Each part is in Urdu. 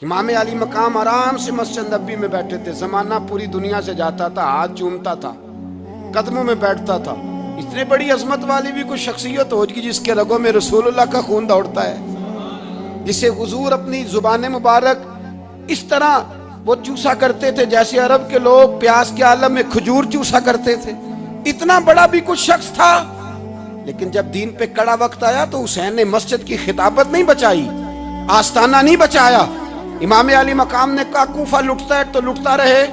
امام علی مقام آرام سے مسجد نبوی میں بیٹھے تھے، زمانہ پوری دنیا سے جاتا تھا، ہاتھ چومتا تھا، قدموں میں بیٹھتا تھا۔ اتنے بڑی عظمت والی بھی کوئی شخصیت ہوگی جس کے رگوں میں رسول اللہ کا خون دوڑتا ہے، جسے حضور اپنی زبان مبارک اس طرح وہ چوسا کرتے تھے جیسے عرب کے لوگ پیاس کے عالم میں کھجور چوسا کرتے تھے۔ اتنا بڑا بھی کچھ شخص تھا، لیکن جب دین پہ کڑا وقت آیا تو حسین نے مسجد کی خطابت نہیں بچائی، آستانہ نہیں بچایا۔ امام علی مقام نے کہا کوفہ لٹتا ہے تو لٹتا رہے،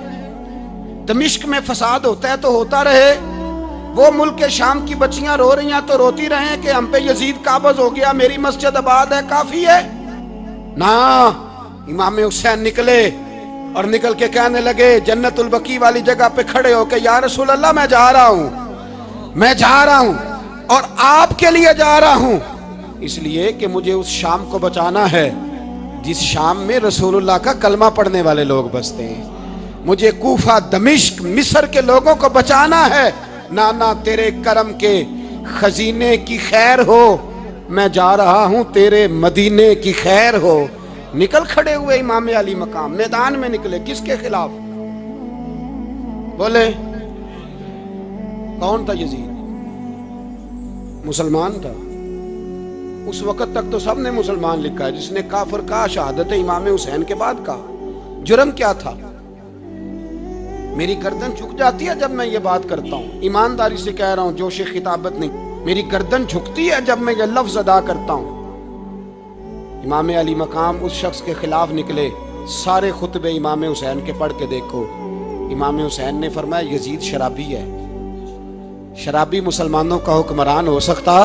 دمشق میں فساد ہوتا ہے تو ہوتا رہے، وہ ملک شام کی بچیاں رو رہی ہیں تو روتی رہیں کہ ہم پہ یزید قابض ہو گیا، میری مسجد آباد ہے، کافی ہے نا۔ امام حسین نکلے اور نکل کے کہنے لگے جنت البقیع والی جگہ پہ کھڑے ہو کے، یا رسول اللہ میں جا رہا ہوں اور آپ کے لیے جا رہا ہوں، اس لیے کہ مجھے اس شام کو بچانا ہے جس شام میں رسول اللہ کا کلمہ پڑھنے والے لوگ بستے ہیں، مجھے کوفہ، دمشق، مصر کے لوگوں کو بچانا ہے۔ نانا تیرے کرم کے خزینے کی خیر ہو، میں جا رہا ہوں تیرے مدینے کی خیر ہو۔ نکل کھڑے ہوئے امام علی مقام، میدان میں نکلے، کس کے خلاف؟ بولے کون تھا؟ یزید مسلمان تھا، اس وقت تک تو سب نے مسلمان لکھا ہے، جس نے کافر کہا شہادت امام حسین کے بعد کہا۔ جرم کیا تھا؟ میری گردن جھک جاتی ہے جب میں یہ بات کرتا ہوں، ایمانداری سے کہہ رہا ہوں، جوش خطابت نہیں، میری گردن جھکتی ہے جب میں یہ لفظ ادا کرتا ہوں۔ امام علی مقام اس شخص کے خلاف نکلے، سارے خطبے امام حسین کے پڑھ کے دیکھو۔ امام حسین نے فرمایا یزید شرابی ہے، شرابی مسلمانوں کا حکمران ہو سکتا؟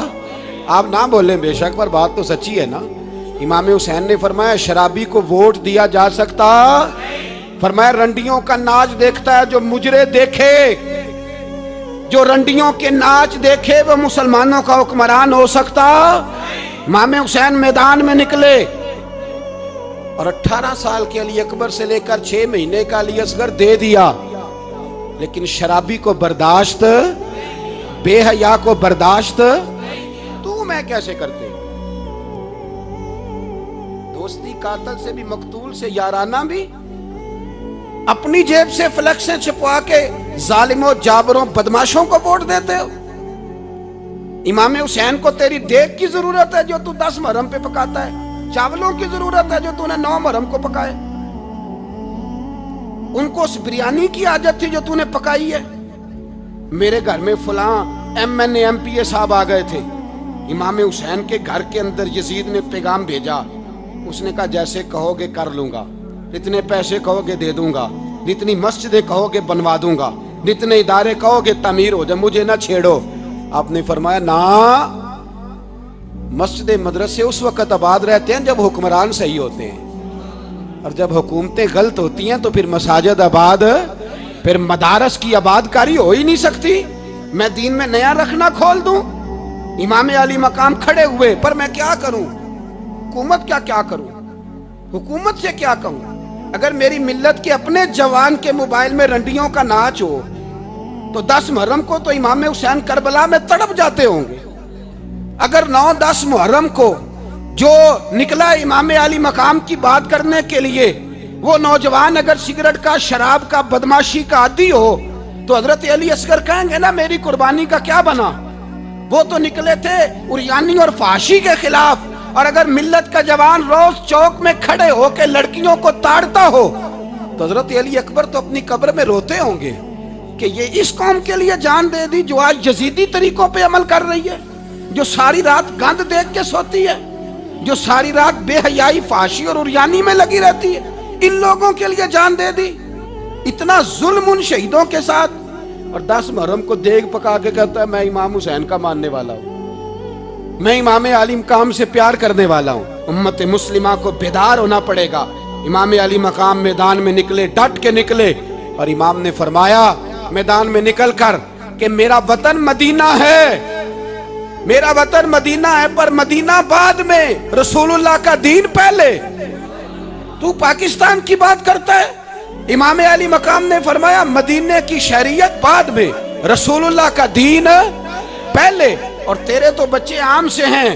آپ نہ بولیں بے شک، پر بات تو سچی ہے نا۔ امام حسین نے فرمایا شرابی کو ووٹ دیا جا سکتا؟ فرمایا رنڈیوں کا ناچ دیکھتا ہے جو مجرے دیکھے، جو رنڈیوں کے ناچ دیکھے وہ مسلمانوں کا حکمران ہو سکتا؟ امام حسین میدان میں نکلے اور 18 سال کے علی اکبر سے لے کر 6 مہینے کا علی اصغر دے دیا، لیکن شرابی کو برداشت، بے حیا کو برداشت تو میں کیسے کرتے؟ دوستی قاتل سے بھی، مقتول سے یارانہ بھی، اپنی جیب سے فلیکسیں چھپوا کے ظالموں، جابروں، بدماشوں کو ووٹ دیتے ہو۔ امام حسین کو تیری دیگ کی ضرورت ہے جو تو 10 محرم پہ پکاتا ہے، چاولوں کی ضرورت ہے جو تو نے 9 محرم کو پکائے، ان کو اس بریانی کی عادت تھی جو تو نے پکائی ہے۔ میرے گھر میں فلاں MNA MPA صاحب آ گئے تھے، امام حسین کے گھر کے اندر یزید نے پیغام بھیجا، اس نے کہا جیسے کہو گے کر لوں گا، جتنے پیسے کہو گے دے دوں گا، جتنی مسجدیں کہو گے بنوا دوں گا، جتنے ادارے کہو گے تعمیر ہو جائے، مجھے نہ چھیڑو۔ آپ نے فرمایا نا، مسجد مدرسے اس وقت آباد رہتے ہیں جب حکمران صحیح ہوتے ہیں، اور جب حکومتیں غلط ہوتی ہیں تو پھر مساجد آباد، پھر مدارس کی آباد کاری ہو ہی نہیں سکتی۔ میں دین میں نیا رکھنا کھول دوں؟ امام علی مقام کھڑے ہوئے، پر میں کیا کروں؟ حکومت کیا کروں؟ حکومت سے کیا کہوں؟ اگر میری ملت کے اپنے جوان کے موبائل میں رنڈیوں کا ناچ ہو تو 10 محرم کو تو امام حسین کربلا میں تڑپ جاتے ہوں گے۔ اگر 9-10 محرم کو جو نکلا امام علی مقام کی بات کرنے کے لیے، وہ نوجوان اگر سگریٹ کا، شراب کا، بدماشی کا عادی ہو تو حضرت علی اصغر کہیں گے نا میری قربانی کا کیا بنا؟ وہ تو نکلے تھے عریانی اور فحاشی کے خلاف، اور اگر ملت کا جوان روز چوک میں کھڑے ہو کے لڑکیوں کو تاڑتا ہو تو حضرت علی اکبر تو اپنی قبر میں روتے ہوں گے کہ یہ اس قوم کے لیے جان دے دی جو آج یزیدی طریقوں پہ عمل کر رہی ہے، جو ساری رات گند دیکھ کے سوتی ہے، جو ساری رات بے حیائی، فحاشی اور عریانی میں لگی رہتی ہے، ان لوگوں کے لیے جان دے دی۔ اتنا ظلم ان شہیدوں کے ساتھ، اور 10 محرم کو دیگ پکا کے کہتا ہے میں امام حسین کا ماننے والا ہوں، میں امام علی مقام سے پیار کرنے والا ہوں۔ امت مسلمہ کو بیدار ہونا پڑے گا۔ امام علی مقام میدان میں نکلے، ڈٹ کے نکلے، اور امام نے فرمایا میدان میں نکل کر کہ میرا وطن مدینہ ہے، میرا وطن مدینہ ہے، پر مدینہ بعد میں، رسول اللہ کا دین پہلے۔ تو پاکستان کی بات کرتا ہے؟ امام علی مقام نے فرمایا مدینے کی شریعت بعد میں، رسول اللہ کا دین پہلے۔ اور تیرے تو بچے عام سے ہیں،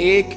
1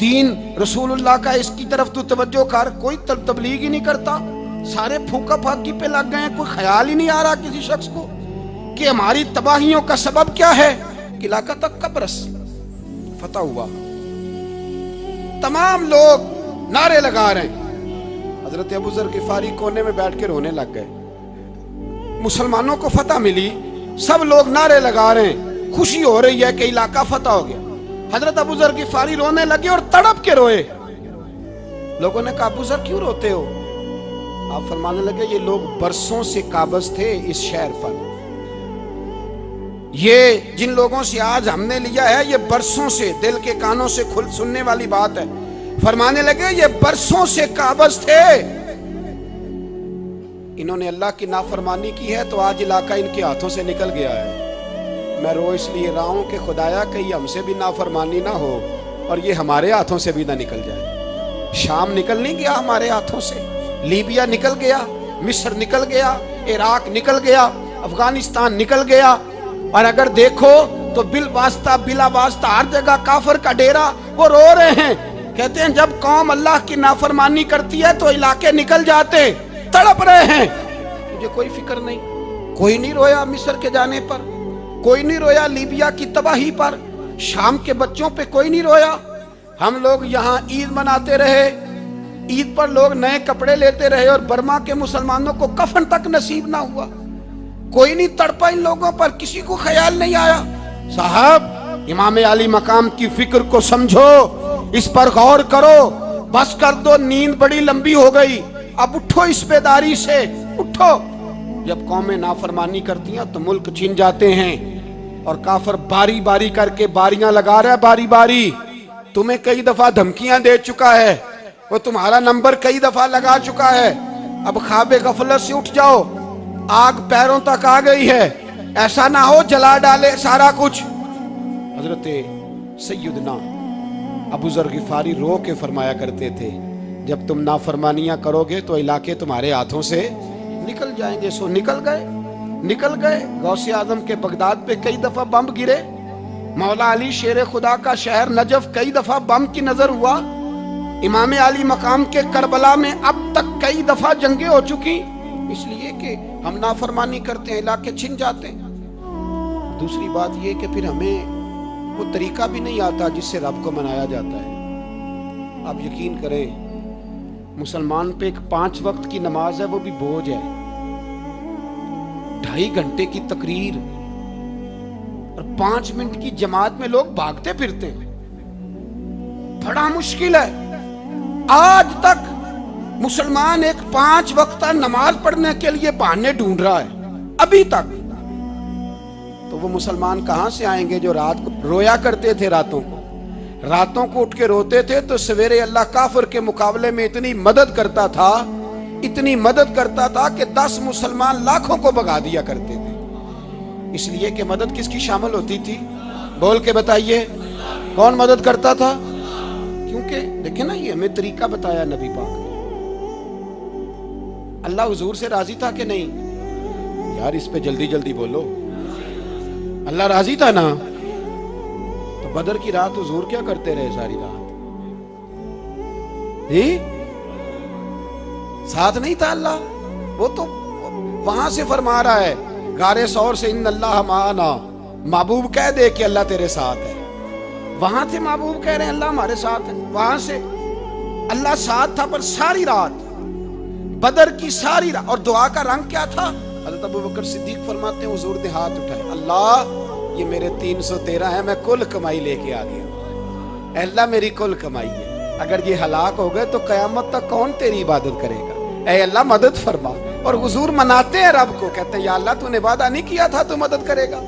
دین رسول اللہ کا اس کی طرف تو توجہ کر، کوئی تبلیغ ہی نہیں کرتا، سارے پھوکا پھاکی پہ لگ گئے ہیں، کوئی خیال ہی نہیں آ رہا کسی شخص کو کہ ہماری تباہیوں کا سبب کیا ہے۔ علاقہ تک قبرص فتح ہوا، تمام لوگ نعرے لگا رہے ہیں، حضرت ابو ذر غفاری کونے میں بیٹھ کے رونے لگ گئے۔ مسلمانوں کو فتح ملی، سب لوگ نعرے لگا رہے ہیں، خوشی ہو رہی ہے کہ علاقہ فتح ہو گیا۔ حضرت ابو ذر غفاری رونے لگے اور تڑپ کے روئے۔ لوگوں نے کہا ابو ذر کیوں روتے ہو؟ آپ فرمانے لگے یہ لوگ برسوں سے قابض تھے اس شہر پر، یہ جن لوگوں سے آج ہم نے لیا ہے یہ برسوں سے، دل کے کانوں سے کھل سننے والی بات ہے، فرمانے لگے یہ برسوں سے قابض تھے، انہوں نے اللہ کی نافرمانی کی ہے تو آج علاقہ ان کے ہاتھوں سے نکل گیا ہے۔ میں رو اس لیے رہا ہوں کہ خدایا کہیں ہم سے بھی نافرمانی نہ ہو اور یہ ہمارے ہاتھوں سے بھی نہ نکل جائے۔ شام نکل نہیں گیا ہمارے ہاتھوں سے، لیبیا نکل گیا، مصر نکل گیا، عراق نکل گیا، افغانستان نکل گیا، اور اگر دیکھو تو بالواسطہ بلا واسطہ ہر جگہ کافر کا ڈیرا، وہ رو رہے ہیں، کہتے ہیں جب قوم اللہ کی نافرمانی کرتی ہے تو علاقے نکل جاتے، تڑپ رہے ہیں۔ مجھے کوئی فکر نہیں، کوئی نہیں رویا مصر کے جانے پر، کوئی نہیں رویا لیبیا کی تباہی پر، شام کے بچوں پہ کوئی نہیں رویا۔ ہم لوگ یہاں عید مناتے رہے، عید پر لوگ نئے کپڑے لیتے رہے اور برما کے مسلمانوں کو کفن تک نصیب نہ ہوا، کوئی نہیں تڑپا ان لوگوں پر، کسی کو خیال نہیں آیا۔ صاحب امام علی مقام کی فکر کو سمجھو، اس پر غور کرو، بس کر دو، نیند بڑی لمبی ہو گئی، اب اٹھو اس بیداری سے، اٹھو۔ جب قومیں نافرمانی کرتی ہیں تو ملک چھن جاتے ہیں، اور کافر باری باری کر کے باریاں لگا رہا ہے، باری باری تمہیں کئی دفعہ دھمکیاں دے چکا ہے، وہ تمہارا نمبر کئی دفعہ لگا چکا ہے، اب خواب غفلت سے اٹھ جاؤ، آگ پیروں تک آ گئی ہے، ایسا نہ ہو جلا ڈالے سارا کچھ۔ حضرت سیدنا ابو ذر غفاری رو کے فرمایا کرتے تھے جب تم نافرمانیاں کرو گے تو علاقے تمہارے ہاتھوں سے نکل جائیں گے۔ سو نکل گئے۔ غوث اعظم کے بغداد پہ کئی دفعہ بم گرے، مولا علی شیر خدا کا شہر نجف کئی دفعہ بم کی نظر ہوا، امام علی مقام کے کربلا میں اب تک کئی دفعہ جنگیں ہو چکی، اس لیے کہ ہم نافرمانی کرتے ہیں، علاقے چھن جاتے ہیں۔ دوسری بات یہ کہ پھر ہمیں وہ طریقہ بھی نہیں آتا جس سے رب کو منایا جاتا ہے۔ آپ یقین کریں مسلمان پہ ایک 5 وقت کی نماز ہے، وہ بھی بوجھ ہے، 2.5 گھنٹے کی تقریر اور 5 منٹ کی جماعت میں لوگ بھاگتے پھرتے ہیں، بڑا مشکل ہے۔ آج تک مسلمان ایک 5 وقتہ نماز پڑھنے کے لیے بہانے ڈھونڈ رہا ہے ابھی تک، تو وہ مسلمان کہاں سے آئیں گے جو رات کو رویا کرتے تھے، راتوں کو اٹھ کے روتے تھے تو سویرے اللہ کافر کے مقابلے میں اتنی مدد کرتا تھا کہ 10 مسلمان لاکھوں کو بھگا دیا کرتے تھے، اس لیے کہ مدد کس کی شامل ہوتی تھی؟ بول کے بتائیے، کون مدد کرتا تھا؟ کیونکہ دیکھیں نا، یہ ہمیں طریقہ بتایا نبی پاک نے۔ اللہ حضور سے راضی تھا کہ نہیں؟ یار اس پہ جلدی جلدی بولو، اللہ راضی تھا نا؟ تو بدر کی رات حضور کیا کرتے رہے ساری رات؟ ساتھ نہیں تھا اللہ؟ وہ تو وہاں سے فرما رہا ہے غار ثور سے، ان اللہ معنا، محبوب کہہ دے کہ اللہ تیرے ساتھ ہے۔ وہاں تھے محبوب کہہ رہے ہیں اللہ ہمارے ساتھ ہے، وہاں سے اللہ ساتھ تھا، پر ساری رات بدر کی ساری رات۔ اور دعا کا رنگ کیا تھا؟ حضرت ابوبکر صدیق فرماتے ہیں حضور نے ہاتھ اٹھائے، اللہ یہ میرے 313 ہیں، میں کل کمائی لے کے آ گیا، اے اللہ میری کل کمائی ہے، اگر یہ ہلاک ہو گئے تو قیامت تک کون تیری عبادت کرے گا، اے اللہ مدد فرما۔ اور حضور مناتے ہیں رب کو، کہتے ہیں یا اللہ تو نے وعدہ نہیں کیا تھا تو مدد کرے گا،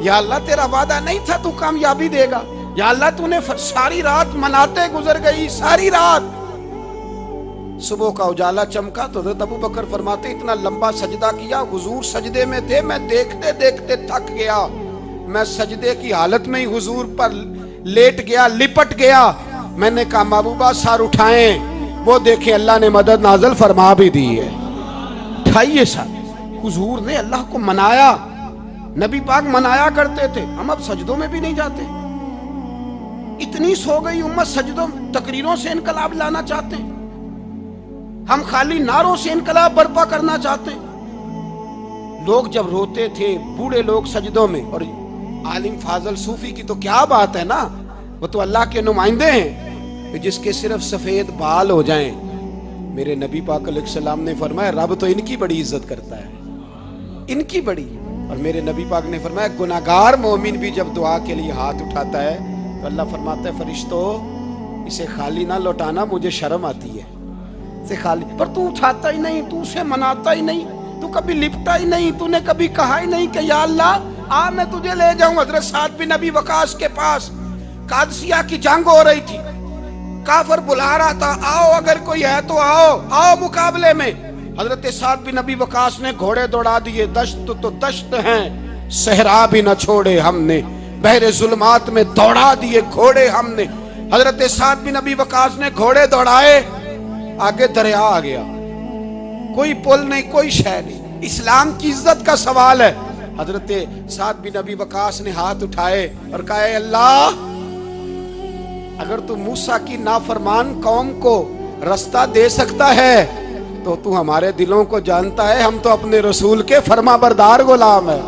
یا اللہ تیرا وعدہ نہیں تھا تو کامیابی دے گا، یا اللہ تو نے ساری رات مناتے گزر گئی، ساری رات۔ صبح کا اجالا چمکا تو حضرت ابوبکر فرماتے اتنا لمبا سجدہ کیا، حضور سجدے میں تھے، میں دیکھتے دیکھتے تھک گیا، میں سجدے کی حالت میں ہی حضور پر لیٹ گیا، لپٹ گیا۔ میں نے کہا محبوبہ سر اٹھائیں، وہ دیکھیں اللہ نے مدد نازل فرما بھی دی ہے، اٹھائیے سر۔ حضور نے اللہ کو منایا، نبی پاک منایا کرتے تھے، ہم اب سجدوں میں بھی نہیں جاتے، اتنی سو گئی امت سجدوں تقریروں سے انقلاب لانا چاہتے ہیں، ہم خالی نعروں سے انقلاب برپا کرنا چاہتے ہیں۔ لوگ جب روتے تھے بوڑھے لوگ سجدوں میں، اور عالم فاضل صوفی کی تو کیا بات ہے نا، وہ تو اللہ کے نمائندے ہیں کہ جس کے صرف سفید بال ہو جائیں، میرے نبی پاک علیہ السلام نے فرمایا رب تو ان کی بڑی عزت کرتا ہے، ان کی بڑی۔ اور میرے نبی پاک نے فرمایا گناہگار مومن بھی جب دعا کے لیے ہاتھ اٹھاتا ہے تو اللہ فرماتا ہے فرشتوں اسے خالی نہ لوٹانا، مجھے شرم آتی ہے اسے خالی، پر تو اٹھاتا ہی نہیں، تو اسے مناتا ہی نہیں، تو کبھی لپٹا ہی نہیں، تو نے کبھی کہا ہی نہیں کہ یا اللہ آ میں تجھے لے جاؤں حضرت سعد بن ابی وقاص کے پاس۔ قادسیہ کی جنگ ہو رہی تھی، کافر بلا رہا تھا آؤ اگر کوئی ہے تو آؤ، آؤ مقابلے میں۔ حضرت سعد بن ابی وقاص نے گھوڑے دوڑا دیے، دشت تو دشت ہیں صحرا بھی نہ چھوڑے ہم نے، بحر ظلمات میں دوڑا دیے گھوڑے ہم نے۔ حضرت سعد بن ابی وقاص نے گھوڑے دوڑائے، آگے دریا آ گیا، کوئی پل نہیں، کوئی شے نہیں، اسلام کی عزت کا سوال ہے۔ حضرت سعد بن ابی وقاص نے ہاتھ اٹھائے اور کہا اے اللہ اگر تو موسیٰ کی نافرمان قوم کو رستہ دے سکتا ہے تو تو ہمارے دلوں کو جانتا ہے، ہم تو اپنے رسول کے فرما بردار غلام ہیں،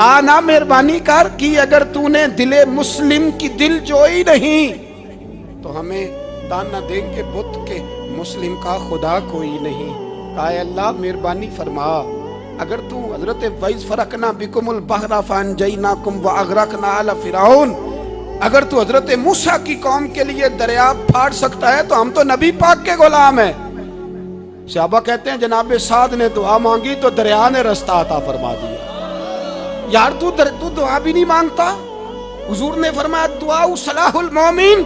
آنا مہربانی کر کی اگر تو نے دل مسلم کی دل جوئی نہیں تو ہمیں تانا دیں گے بت کے مسلم کا خدا کوئی نہیں۔ کہا اے اللہ مہربانی فرما اگر تو حضرت وَإِذْ فَرَقْنَا بِكُمُ الْبَحْرَ فَأَنْجَيْنَاكُمْ وَأَغْرَقْنَا آلَ فِرْعَوْنَ، اگر تو حضرت موسیٰ کی قوم کے لیے دریا پھاڑ سکتا ہے تو ہم تو نبی پاک کے غلام ہیں۔ صحابہ کہتے ہیں جناب سعد نے دعا مانگی تو دریا نے رستہ عطا فرما دیا۔ یار تو دعا بھی نہیں مانگتا؟ حضور نے فرمایا دعا صلاح المومن،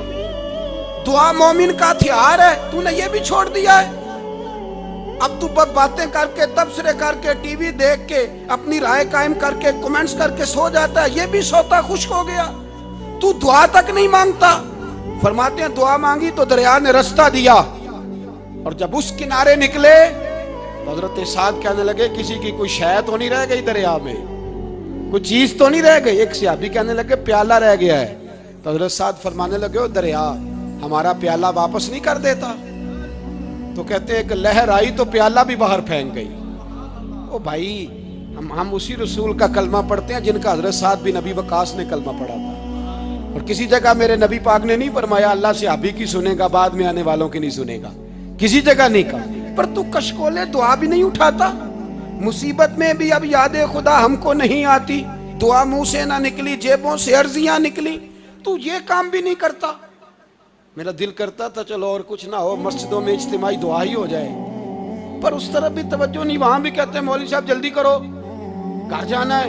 دعا مومن کا ہتھیار ہے، تو نے یہ بھی چھوڑ دیا ہے۔ اب تو باتیں کر کے تبصرے کر کے ٹی وی دیکھ کے اپنی رائے قائم کر کے کمنٹس کر کے سو جاتا ہے، یہ بھی سوتا خشک ہو گیا، تو دعا تک نہیں مانگتا۔ فرماتے ہیں دعا مانگی تو دریا نے رستہ دیا، اور جب اس کنارے نکلے تو حضرت سعد کہنے لگے کسی کی کوئی شے تو نہیں رہ گئی دریا میں، کوئی چیز تو نہیں رہ گئی۔ ایک صحابی کہنے لگے پیالہ رہ گیا ہے، تو حضرت سعد فرمانے لگے او دریا ہمارا پیالہ واپس نہیں کر دیتا؟ تو کہتے ہیں کہ لہر آئی تو پیالہ بھی باہر پھینک گئی۔ او بھائی ہم اسی رسول کا کلمہ پڑھتے ہیں جن کا حضرت سعد بن ابی وقاص نے کلمہ پڑھا تھا، اور کسی جگہ میرے نبی پاک نے نہیں فرمایا اللہ صحابی کی سنے گا بعد میں آنے والوں کی نہیں سنے گا، کسی جگہ نہیں کہا۔ پر تو کشکولے دعا بھی نہیں اٹھاتا، مصیبت میں بھی اب یاد خدا ہم کو نہیں آتی، دعا منہ سے نہ نکلی جیبوں سے عرضیاں نکلی، تو یہ کام بھی نہیں کرتا۔ میرا دل کرتا تھا چلو اور کچھ نہ ہو مسجدوں میں اجتماعی دعا ہی ہو جائے، پر اس طرف بھی توجہ نہیں، وہاں بھی کہتے ہیں مولوی صاحب جلدی کرو گھر جانا ہے،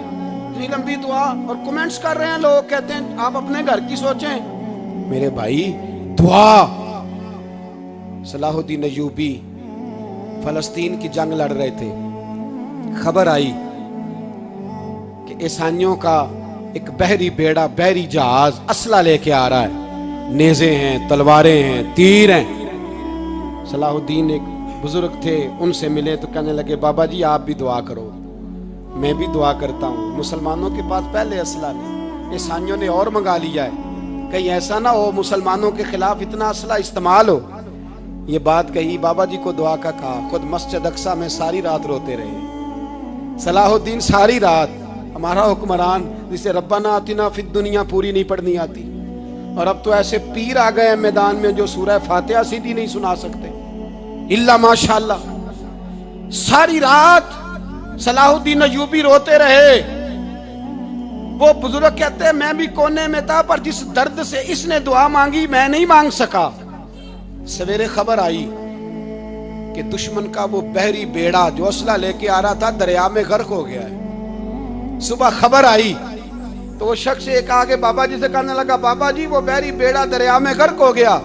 اتنی لمبی دعا، اور کمنٹس کر رہے ہیں لوگ کہتے ہیں آپ اپنے گھر کی سوچیں۔ میرے بھائی دعا، صلاح الدین ایوبی فلسطین کی جنگ لڑ رہے تھے، خبر آئی کہ عیسائیوں کا ایک بحری بیڑا بحری جہاز اسلحہ لے کے آ رہا ہے، نیزے ہیں تلواریں ہیں تیر ہیں۔ صلاح الدین ایک بزرگ تھے ان سے ملے تو کہنے لگے بابا جی آپ بھی دعا کرو، میں بھی دعا کرتا ہوں، مسلمانوں کے پاس پہلے اسلحہ نہیں، عیسائیوں نے اور منگا لیا ہے، کہیں ایسا نہ ہو مسلمانوں کے خلاف اتنا اسلحہ استعمال ہو۔ یہ بات کہی، بابا جی کو دعا کا کہا، خود مسجد اقصیٰ میں ساری رات روتے رہے۔ صلاح الدین ساری رات، ہمارا حکمران جسے ربنا آتنا فی الدنیا پوری نہیں پڑھنی آتی، اور اب تو ایسے پیر آ گئے ہیں میدان میں جو سورہ فاتحہ سیدھی نہیں سنا سکتے الا ماشاءاللہ۔ ساری رات صلاح الدین ایوبی روتے رہے۔ وہ بزرگ کہتے ہیں میں بھی کونے میں تھا، پر جس درد سے اس نے دعا مانگی میں نہیں مانگ سکا۔ سویرے خبر آئی کہ دشمن کا وہ بحری بیڑا جو اسلحہ لے کے آ رہا تھا دریا میں غرق ہو گیا ہے۔ صبح خبر آئی تو وہ شخص ایک آگے بابا جی سے کہنے لگا بابا جی وہ بحری بیڑا دریا میں غرق ہو گیا،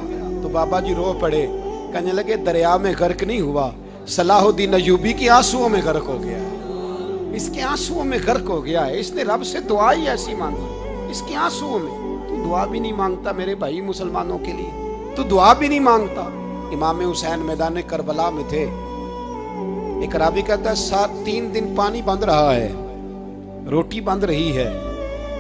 تو بابا جی رو پڑے، کہنے لگے دریا میں غرق نہیں ہوا، صلاح الدین ایوبی کی آنسوؤں میں غرق ہو گیا ہے، اس کے آنسوؤں میں غرق ہو گیا ہے، اس نے رب سے دعا ہی ایسی مانگی اس کے آنسوؤں میں۔ تو دعا بھی نہیں مانگتا میرے بھائی مسلمانوں کے لیے، تو دعا بھی نہیں مانگتا۔ امام حسین میدان کربلا میں تھے، ایک راوی کہتا ہے 3 دن پانی بند رہا ہے، روٹی بند رہی ہے،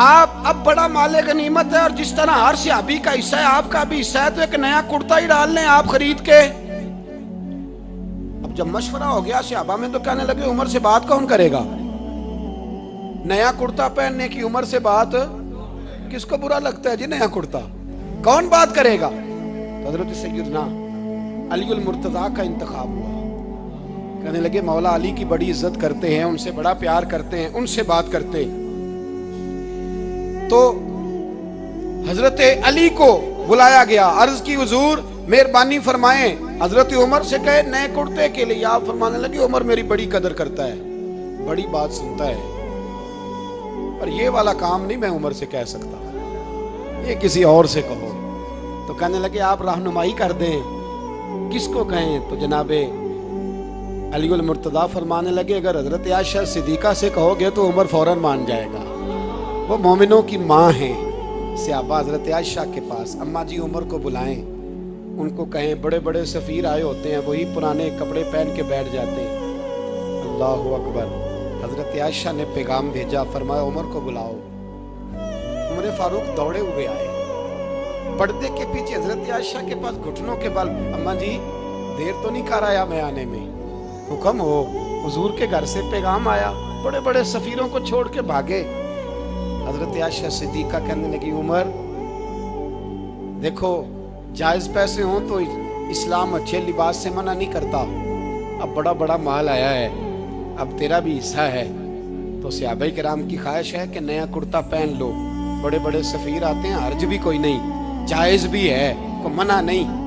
آپ اب بڑا مال غنیمت ہے اور جس طرح ہر صحابی کا حصہ ہے آپ کا بھی حصہ ہے، تو ایک نیا کرتا ہی ڈال لیں آپ خرید کے۔ اب جب مشورہ ہو گیا صحابہ میں تو کہنے لگے عمر سے بات کون کرے گا؟ نیا کرتا پہننے کی عمر سے بات کس کو برا لگتا ہے جی؟ نیا کرتا کون بات کرے گا؟ حضرت سیدنا علی المرتضیٰ کا انتخاب ہوا۔ کہنے لگے مولا علی کی بڑی عزت کرتے ہیں، ان سے بڑا پیار کرتے ہیں، ان سے بات کرتے۔ تو حضرت علی کو بلایا گیا، عرض کی حضور مہربانی فرمائیں حضرت عمر سے کہے نئے کرتے کے لیے۔ آپ فرمانے لگے عمر میری بڑی قدر کرتا ہے، بڑی بات سنتا ہے، پر یہ والا کام نہیں میں عمر سے کہہ سکتا، یہ کسی اور سے کہو۔ تو کہنے لگے آپ رہنمائی کر دیں کس کو کہیں؟ تو جناب علی المرتضیٰ فرمانے لگے اگر حضرت عائشہ صدیقہ سے کہو گے تو عمر فوراً مان جائے گا، وہ مومنوں کی ماں ہیں۔ صحابہ حضرت عائشہ کے پاس اماں جی عمر کو بلائیں، ان کو کہیں بڑے بڑے سفیر آئے ہوتے ہیں، وہی پرانے کپڑے پہن کے بیٹھ جاتے ہیں۔ اللہ اکبر۔ حضرت عائشہ نے پیغام بھیجا، فرمایا عمر کو بلاؤ۔ عمر فاروق دوڑے ہوئے آئے، پردے کے پیچھے حضرت عائشہ کے پاس گھٹنوں کے بل، اماں جی دیر تو نہیں کر آیا میں آنے میں؟ حکم ہو، حضور کے گھر سے پیغام آیا، بڑے بڑے سفیروں کو چھوڑ کے بھاگے۔ حضرت عائشہ صدیقہ کہنے لگی عمر دیکھو جائز پیسے ہوں تو اسلام اچھے لباس سے منع نہیں کرتا، اب بڑا بڑا مال آیا ہے، اب تیرا بھی حصہ ہے، تو صحابہ کرام کی خواہش ہے کہ نیا کرتا پہن لو، بڑے بڑے سفیر آتے ہیں، حرج بھی کوئی نہیں، جائز بھی ہے، کوئی منع نہیں۔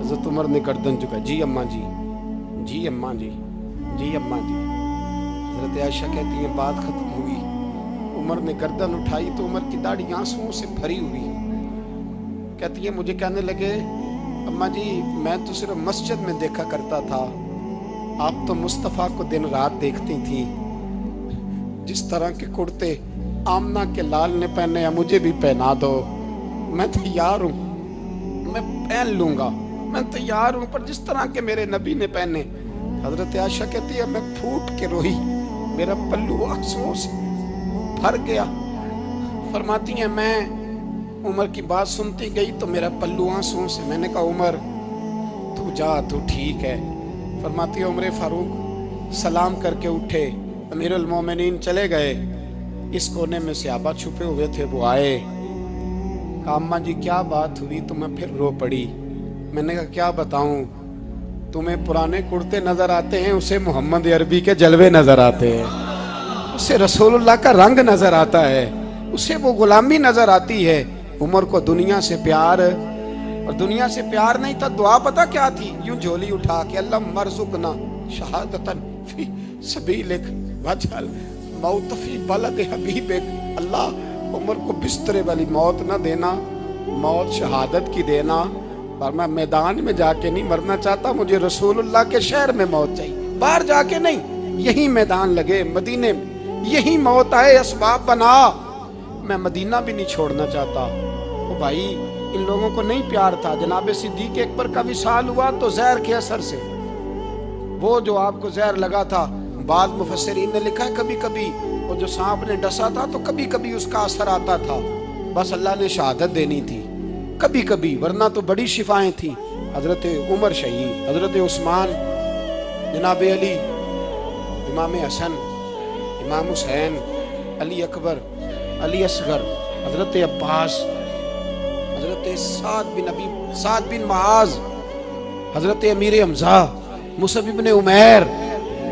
حضرت عمر نے گردن جھکا، جی اماں جی، جی اماں جی، جی اماں جی۔ حضرت عائشہ کہتی ہیں بات ختم ہوئی، عمر نے گردن اٹھائی تو عمر کی داڑھی آنسوؤں سے بھری ہوئی، کہتی ہے مجھے کہنے لگے اماں جی میں تو صرف مسجد میں دیکھا کرتا تھا، آپ تو مصطفیٰ کو دن رات دیکھتی تھی، جس طرح کے کرتے آمنہ کے لال نے پہنے ہیں مجھے بھی پہنا دو، میں تیار ہوں، میں پہن لوں گا، میں تیار ہوں، پر جس طرح کے میرے نبی نے پہنے۔ حضرت عائشہ کہتی ہے میں پھوٹ کے روئی، میرا پلو آنسوؤں سے بھر گیا۔ فرماتی ہیں میں عمر کی بات سنتی گئی تو میرا پلو آنسوؤں سے، میں نے کہا عمر تو جا، تو ٹھیک ہے۔ فرماتی ہے عمر فاروق سلام کر کے اٹھے، امیر المومنین چلے گئے، اس کونے میں صحابہ چھپے ہوئے تھے، وہ آئے، کہا اماں جی کیا بات ہوئی؟ تو میں پھر رو پڑی۔ میں نے کہا کیا بتاؤں، تمہیں پرانے کرتے نظر آتے ہیں، اسے محمد عربی کے جلوے نظر آتے ہیں، اسے رسول اللہ کا رنگ نظر آتا ہے، اسے وہ غلامی نظر آتی ہے۔ عمر کو دنیا سے پیار، اور دنیا سے پیار نہیں تھا، دعا پتہ کیا تھی؟ یوں جھولی اٹھا کے اللہ مرزقنا شہادتن فی سبیلک وجعل موت فی بلد حبیبک، اللہ عمر کو بسترے والی موت نہ دینا، موت شہادت کی دینا، پر میں میدان میں جا کے نہیں مرنا چاہتا، مجھے رسول اللہ کے شہر میں موت چاہیے، باہر جا کے نہیں، یہی میدان لگے مدینے میں، یہی موت آئے، اسباب بنا، میں مدینہ بھی نہیں چھوڑنا چاہتا۔ او بھائی ان لوگوں کو نہیں پیار تھا۔ جناب صدیق اکبر کا وصال ہوا تو زہر کے اثر سے، وہ جو آپ کو زہر لگا تھا، بعض مفسرین نے لکھا ہے کبھی کبھی وہ جو سانپ نے ڈسا تھا تو کبھی کبھی اس کا اثر آتا تھا، بس اللہ نے شہادت دینی تھی کبھی کبھی، ورنہ تو بڑی شفائیں تھیں۔ حضرت عمر شہید، حضرت عثمان، جناب علی، امام حسن، امام حسین، علی اکبر، علی اصغر، حضرت عباس، حضرت سعد بن معاذ، حضرت امیر حمزہ، مصعب بن عمیر۔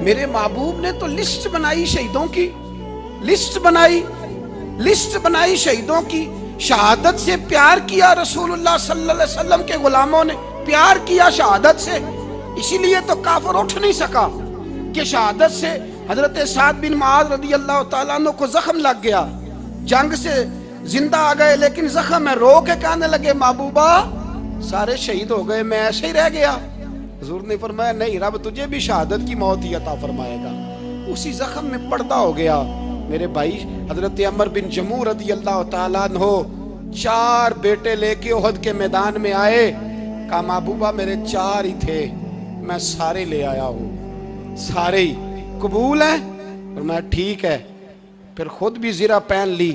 میرے محبوب نے تو لسٹ بنائی شہیدوں کی، لسٹ بنائی شہیدوں کی، شہادت سے پیار کیا رسول اللہ صلی اللہ علیہ وسلم کے غلاموں نے، پیار کیا شہادت سے، اسی لیے تو کافر اٹھ نہیں سکا کہ شہادت سے حضرت سعد بن معاذ رضی اللہ تعالیٰ عنہ کو زخم لگ گیا، جنگ سے زندہ آ گئے لیکن زخم ہے، رو کے کہنے لگے محبوبہ سارے شہید ہو گئے، میں ایسے ہی رہ گیا۔ حضور نے فرمایا نہیں، رب تجھے بھی شہادت کی موت ہی عطا فرمائے گا۔ اسی زخم میں پردہ ہو گیا۔ میرے بھائی حضرت عمر بن جموح رضی اللہ تعالیٰ عنہ 4 بیٹے لے کے احد کے میدان میں آئے، کہا محبوبہ میرے 4 ہی تھے، میں سارے لے آیا ہوں، سارے ہی قبول ہیں؟ فرمایا ٹھیک ہے، پھر خود بھی زرہ پہن لی،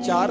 4